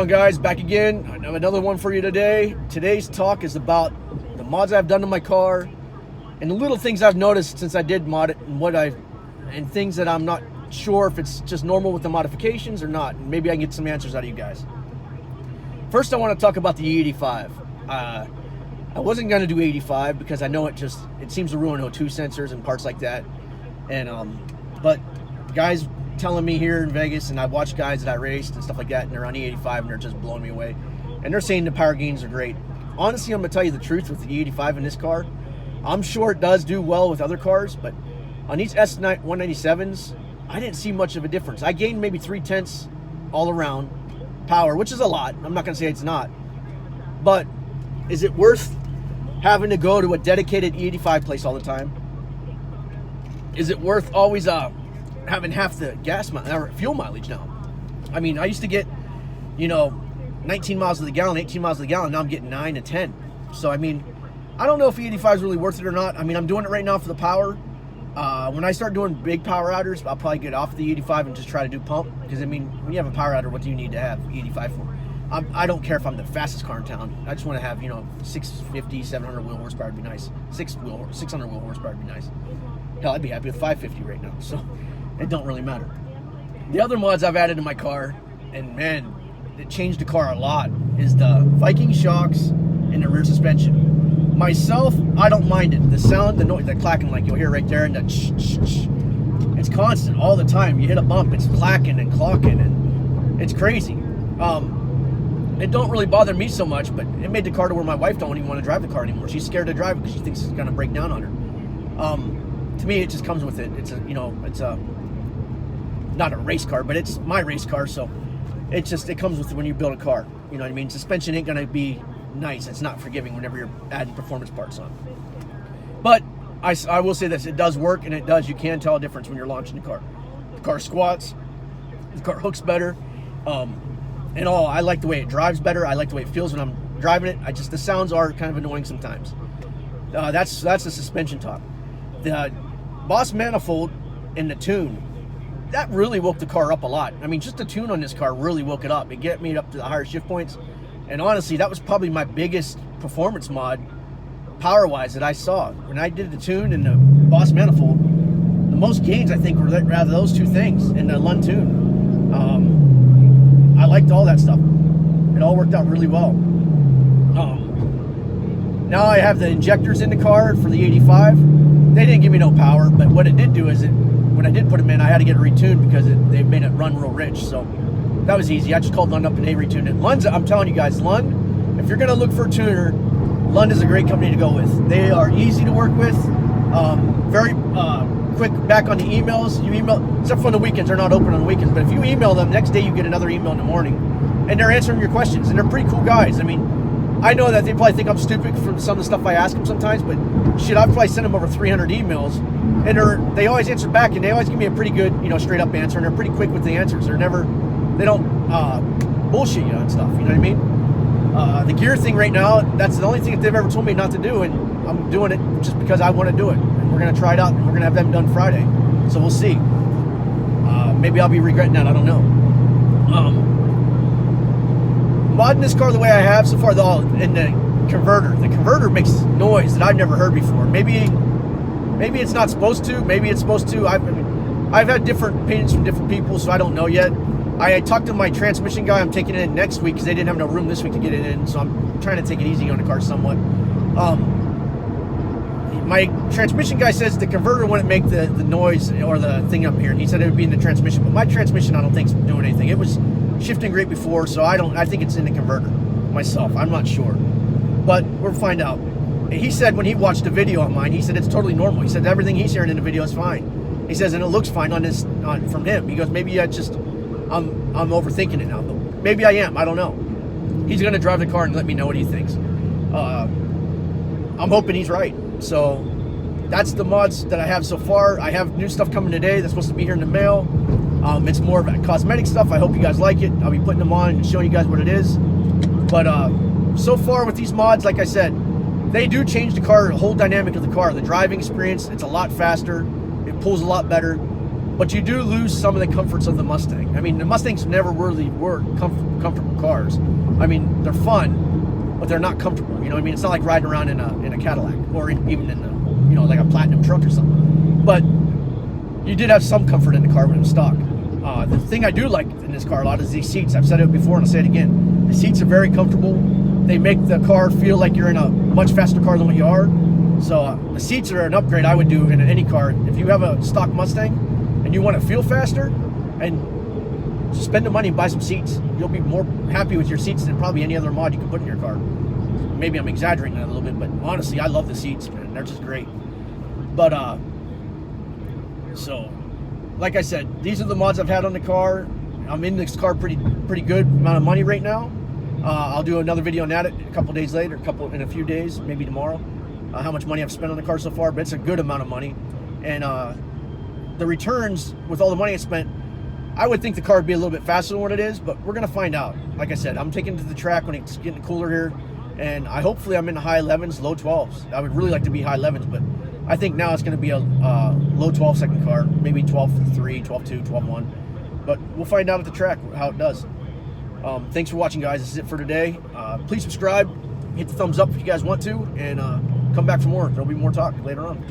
on, guys? Back again. I have another one for you today. Today's talk is about the mods I've done to my car and the little things I've noticed since I did mod it and things that I'm not sure if it's just normal with the modifications or not. Maybe I can get some answers out of you guys. First, I want to talk about the E85. I wasn't going to do 85 because I know it seems to ruin O2 sensors and parts like that. And but guys telling me here in Vegas, and I watched guys that I raced and stuff like that, and they're on E85 and they're just blowing me away. And they're saying the power gains are great. Honestly, I'm going to tell you the truth with the E85 in this car. I'm sure it does do well with other cars, but on these S197s, I didn't see much of a difference. I gained maybe 0.3 all around power, which is a lot. I'm not going to say it's not. But is it worth having to go to a dedicated E85 place all the time? Is it worth always having half the fuel mileage now? I mean, I used to get, 19 miles to the gallon, 18 miles to the gallon. Now I'm getting 9 to 10. So, I mean, I don't know if E85 is really worth it or not. I mean, I'm doing it right now for the power. When I start doing big power outers, I'll probably get off the E85 and just try to do pump. Because, I mean, when you have a power outer, what do you need to have E85 for? I don't care if I'm the fastest car in town. I just want to have, 650, 700 wheel horsepower would be nice. 600 wheel horsepower would be nice. Hell, I'd be happy with 550 right now. So, it don't really matter. The other mods I've added to my car, and man, it changed the car a lot, is the Viking shocks and the rear suspension. Myself, I don't mind it. The sound, the noise, the clacking, like you'll hear right there, and the it's constant all the time. You hit a bump, it's clacking and clocking, and it's crazy. It don't really bother me so much, but it made the car to where my wife don't even want to drive the car anymore. She's scared to drive it because she thinks it's going to break down on her. To me, it just comes with it. It's not a race car, but it's my race car, so it comes with it when you build a car. You know what I mean? Suspension ain't gonna be nice. It's not forgiving whenever you're adding performance parts on. But I will say this: it does work, and you can tell a difference when you're launching the car. The car squats, the car hooks better, and all. I like the way it drives better. I like the way it feels when I'm driving it. The sounds are kind of annoying sometimes. That's the suspension talk. The Boss manifold and the tune, that really woke the car up a lot. I mean, just the tune on this car really woke it up. It got me up to the higher shift points. And honestly, that was probably my biggest performance mod, power-wise, that I saw. When I did the tune and the Boss manifold, the most gains, I think, were rather those two things and the Lund tune. I liked all that stuff. It all worked out really well. Now I have the injectors in the car for the 85. They didn't give me no power, but what it did do is when I did put them in, I had to get it retuned because they made it run real rich. So that was easy. I just called Lund up and they retuned it. Lund's, I'm telling you guys, Lund, if you're going to look for a tuner, Lund is a great company to go with. They are easy to work with, very quick back on the emails. You email, except for on the weekends, they're not open on the weekends, but if you email them, next day you get another email in the morning, and they're answering your questions, and they're pretty cool guys. I mean, I know that they probably think I'm stupid from some of the stuff I ask them sometimes, but shit, I've probably sent them over 300 emails, and they always answer back, and they always give me a pretty good, straight up answer, and they're pretty quick with the answers. They don't bullshit you and stuff, you know what I mean? The gear thing right now, that's the only thing that they've ever told me not to do, and I'm doing it just because I want to do it. And we're going to try it out, and we're going to have them done Friday, so we'll see. Maybe I'll be regretting that, I don't know. Modding this car the way I have so far, in the converter makes noise that I've never heard before. Maybe it's not supposed to. Maybe it's supposed to. I've had different opinions from different people, so I don't know yet. I talked to my transmission guy. I'm taking it in next week because they didn't have no room this week to get it in, so I'm trying to take it easy on the car somewhat. My transmission guy says the converter wouldn't make the noise or the thing up here, and he said it would be in the transmission, but my transmission I don't think is doing anything. It was shifting great before, so I think it's in the converter myself. I'm not sure, but we'll find out. He said when he watched the video on mine, he said it's totally normal. He said everything he's hearing in the video is fine. He says, and it looks fine from him. He goes, maybe I'm overthinking it now, but maybe I am. I don't know. He's gonna drive the car and let me know what he thinks. I'm hoping he's right. So that's the mods that I have so far. I have new stuff coming today that's supposed to be here in the mail. It's more of cosmetic stuff. I hope you guys like it. I'll be putting them on and showing you guys what it is. But so far with these mods, like I said, they do change the car, the whole dynamic of the car. The driving experience, it's a lot faster. It pulls a lot better. but you do lose some of the comforts of the Mustang. I mean, the Mustangs never really were comfortable cars. I mean, they're fun, but they're not comfortable. You know what I mean? It's not like riding around in a Cadillac or even in a, you know, like a platinum truck or something. But you did have some comfort in the car when it was stock. The thing I do like in this car a lot is these seats. I've said it before and I'll say it again. The seats are very comfortable. They make the car feel like you're in a much faster car than what you are. So the seats are an upgrade I would do in any car. If you have a stock Mustang and you want to feel faster, and spend the money and buy some seats, you'll be more happy with your seats than probably any other mod you could put in your car. Maybe I'm exaggerating that a little bit, but honestly, I love the seats, man. They're just great. But so, like I said, these are the mods I've had on the car. I'm in this car pretty good amount of money right now. I'll do another video on that a couple days later, in a few days, maybe tomorrow. How much money I've spent on the car so far, but it's a good amount of money. And the returns with all the money I spent, I would think the car would be a little bit faster than what it is, but we're gonna find out. Like I said, I'm taking it to the track when it's getting cooler here, and hopefully I'm in the high 11s, low 12s. I would really like to be high 11s, but I think now it's gonna be a low 12 second car, maybe 12.3, 12.2, 12.1. But we'll find out at the track how it does. Thanks for watching, guys. This is it for today. Please subscribe, hit the thumbs up if you guys want to, and come back for more. There'll be more talk later on.